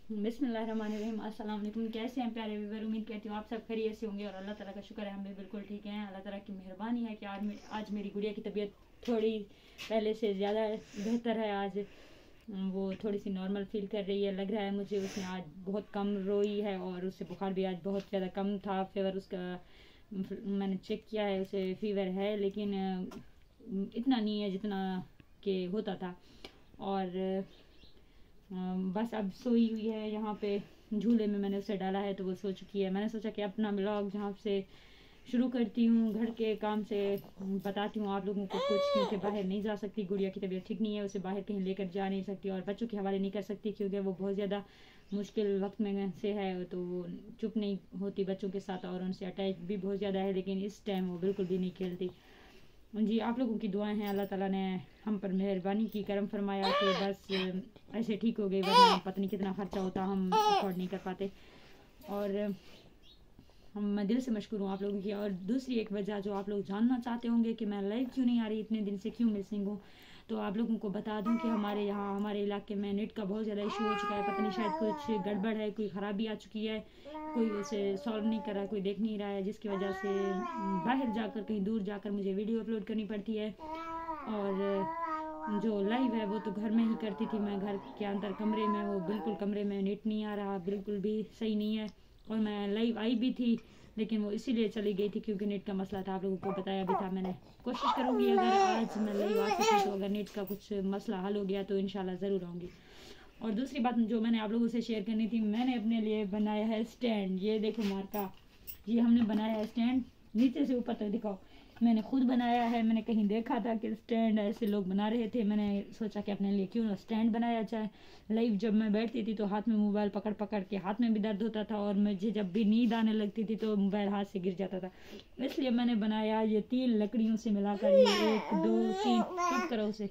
बिस्मिल्लाहिर्रहमानिर्रहीम। अस्सलाम वालेकुम। कैसे हैं प्यारे व्यूअर? उम्मीद करती हूँ आप सब खैरियत से होंगे और अल्लाह ताला का शुक्र है हम भी बिल्कुल ठीक हैं। अल्लाह ताला की मेहरबानी है कि आज मेरी गुड़िया की तबीयत थोड़ी पहले से ज़्यादा बेहतर है। आज वो थोड़ी सी नॉर्मल फील कर रही है, लग रहा है मुझे। उसने आज बहुत कम रोई है और उससे बुखार भी आज बहुत ज़्यादा कम था। फीवर उसका मैंने चेक किया है, उसे फीवर है लेकिन इतना नहीं है जितना कि होता था। और बस अब सोई हुई है यहाँ पे झूले में, मैंने उसे डाला है तो वो सो चुकी है। मैंने सोचा कि अपना ब्लॉग जहाँ से शुरू करती हूँ, घर के काम से बताती हूँ आप लोगों को कुछ, क्योंकि बाहर नहीं जा सकती, गुड़िया की तबीयत ठीक नहीं है, उसे बाहर कहीं लेकर जा नहीं सकती और बच्चों के हवाले नहीं कर सकती क्योंकि वो बहुत ज़्यादा मुश्किल वक्त में से है, तो वो चुप नहीं होती बच्चों के साथ और उनसे अटैच भी बहुत ज़्यादा है। लेकिन इस टाइम वो बिल्कुल भी नहीं खेलती। जी, आप लोगों की दुआएं हैं, अल्लाह ताला ने हम पर मेहरबानी की, करम फरमाया कि बस ऐसे ठीक हो गई, वरना पता नहीं कितना खर्चा होता, हम अफोर्ड नहीं कर पाते। और मैं दिल से मशकूर हूँ आप लोगों की। और दूसरी एक वजह जो आप लोग जानना चाहते होंगे कि मैं लाइव क्यों नहीं आ रही, इतने दिन से क्यों मिसिंग हूँ, तो आप लोगों को बता दूं कि हमारे यहाँ हमारे इलाके में नेट का बहुत ज़्यादा इशू हो चुका है। पता नहीं शायद कुछ गड़बड़ है, कोई ख़राबी आ चुकी है, कोई उसे सॉल्व नहीं कर रहा, कोई देख नहीं रहा है, जिसकी वजह से बाहर जाकर कहीं दूर जाकर मुझे वीडियो अपलोड करनी पड़ती है। और जो लाइव है वो तो घर में ही करती थी मैं, घर के अंदर कमरे में, वो बिल्कुल कमरे में नेट नहीं आ रहा, बिल्कुल भी सही नहीं है। और मैं लाइव आई भी थी लेकिन वो इसीलिए चली गई थी क्योंकि नेट का मसला था, आप लोगों को बताया भी था मैंने। कोशिश करूँगी अगर आज मैं लाइव आ सकी तो अगर नेट का कुछ मसला हल हो गया तो इंशाल्लाह ज़रूर आऊँगी। और दूसरी बात जो मैंने आप लोगों से शेयर करनी थी, मैंने अपने लिए बनाया है स्टैंड। ये देखो मार्का, ये हमने बनाया है स्टैंड, नीचे से ऊपर तक दिखाओ, मैंने खुद बनाया है। मैंने कहीं देखा था कि स्टैंड ऐसे लोग बना रहे थे, मैंने सोचा कि अपने लिए क्यों ना स्टैंड बनाया जाए। लाइव जब मैं बैठती थी तो हाथ में मोबाइल पकड़ पकड़ के हाथ में भी दर्द होता था और मुझे जब भी नींद आने लगती थी तो मोबाइल हाथ से गिर जाता था। इसलिए मैंने बनाया ये 3 लकड़ियों से मिलाकर, ये 1 2 3 सब करो उसे।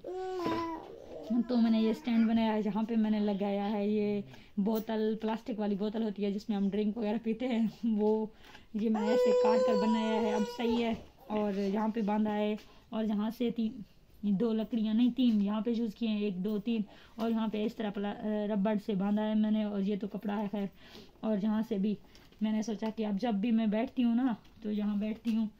तो मैंने ये स्टैंड बनाया है जहाँ पे मैंने लगाया है ये बोतल, प्लास्टिक वाली बोतल होती है जिसमें हम ड्रिंक वगैरह पीते हैं, वो ये मैंने ऐसे काट कर बनाया है। अब सही है। और यहाँ पे बांधा है और यहाँ से 2 लकड़ियाँ नहीं 3 यहाँ पे यूज़ किए हैं, 1 2 3, और यहाँ पे इस तरह रबड़ से बांधा है मैंने, और ये तो कपड़ा है खैर। और यहाँ से भी मैंने सोचा कि अब जब भी मैं बैठती हूँ ना तो यहाँ बैठती हूँ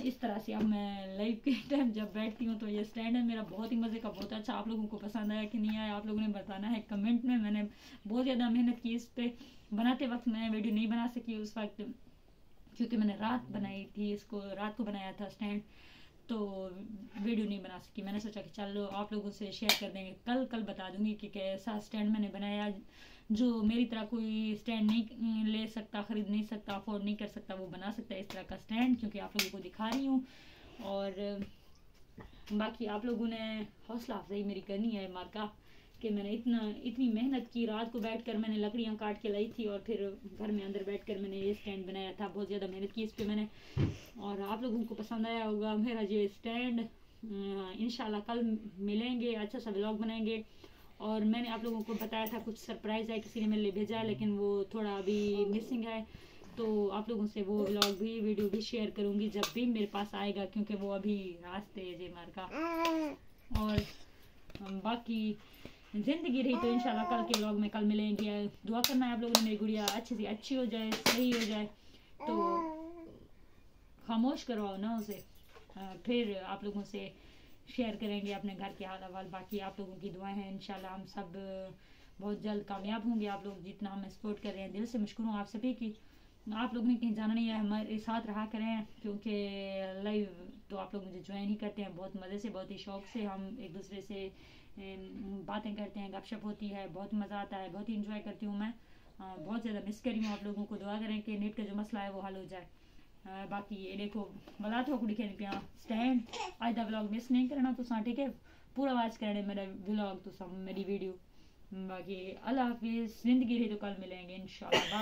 इस तरह से। अब मैं लाइव के टाइम जब बैठती हूँ तो ये स्टैंड है मेरा, बहुत ही मज़े का, बहुत अच्छा। आप लोगों को पसंद आया कि नहीं आया आप लोगों ने बताना है कमेंट में। मैंने बहुत ज़्यादा मेहनत की इस पर, बनाते वक्त मैं वीडियो नहीं बना सकी उस वक्त क्योंकि मैंने रात बनाई थी, इसको रात को बनाया था स्टैंड, तो वीडियो नहीं बना सकी। मैंने सोचा कि चलो आप लोगों से शेयर कर देंगे, कल बता दूंगी कि कैसा स्टैंड मैंने बनाया। जो मेरी तरह कोई स्टैंड नहीं ले सकता, ख़रीद नहीं सकता, अफोर्ड नहीं कर सकता, वो बना सकता है इस तरह का स्टैंड, क्योंकि आप लोगों को दिखा रही हूँ। और बाकी आप लोगों ने हौसला अफजाई मेरी करनी है मार्का कि मैंने इतनी मेहनत की, रात को बैठकर मैंने लकड़ियाँ काट के लाई थी और फिर घर में अंदर बैठकर मैंने ये स्टैंड बनाया था। बहुत ज़्यादा मेहनत की इस पर मैंने, और आप लोगों को पसंद आया होगा मेरा ये स्टैंड। इंशाल्लाह कल मिलेंगे, अच्छा सा व्लॉग बनाएंगे। और मैंने आप लोगों को बताया था कुछ सरप्राइज़ है, किसी ने मेरे लिए भेजा है लेकिन वो थोड़ा अभी मिसिंग है, तो आप लोगों से वो व्लॉग भी वीडियो भी शेयर करूँगी जब भी मेरे पास आएगा, क्योंकि वो अभी रास्ते है जे मार का। और बाकी ज़िंदगी रही तो इंशाल्लाह कल के व्लॉग में कल मिलेंगे। दुआ करना है आप लोगों ने मेरी गुड़िया अच्छी से अच्छी हो जाए, सही हो जाए, तो खामोश करवाओ ना उसे, फिर आप लोगों से शेयर करेंगे अपने घर के हाल हवाल। बाकी आप लोगों की दुआएं हैं, इंशाल्लाह हम सब बहुत जल्द कामयाब होंगे। आप लोग जितना हमें सपोर्ट कर रहे हैं, दिल से मशकूर हूँ आप सभी की। आप लोग ने कहीं जाना नहीं है, हमारे साथ रहा करें, क्योंकि लाइव तो आप लोग मुझे ज्वाइन ही करते हैं बहुत मज़े से, बहुत ही शौक़ से। हम एक दूसरे से बातें करते हैं, गपशप होती है, बहुत मज़ा आता है, बहुत ही इंजॉय करती हूँ मैं। बहुत ज़्यादा मिस करी हूँ आप लोगों को। दुआ करें कि नेट का जो मसला है वो हल हो जाए। बाकी ये देखो बला तो कुड़ी खेल पिया स्टैंड, आज दा व्लॉग मिस नहीं करना तुसा, ठीक है? पूरा वाच करने मेरा व्लॉग तुसा, मेरी वीडियो। बाकी अल्लाह हाफिज़, ज़िंदगी रही तो कल मिलेंगे इंशाल्लाह।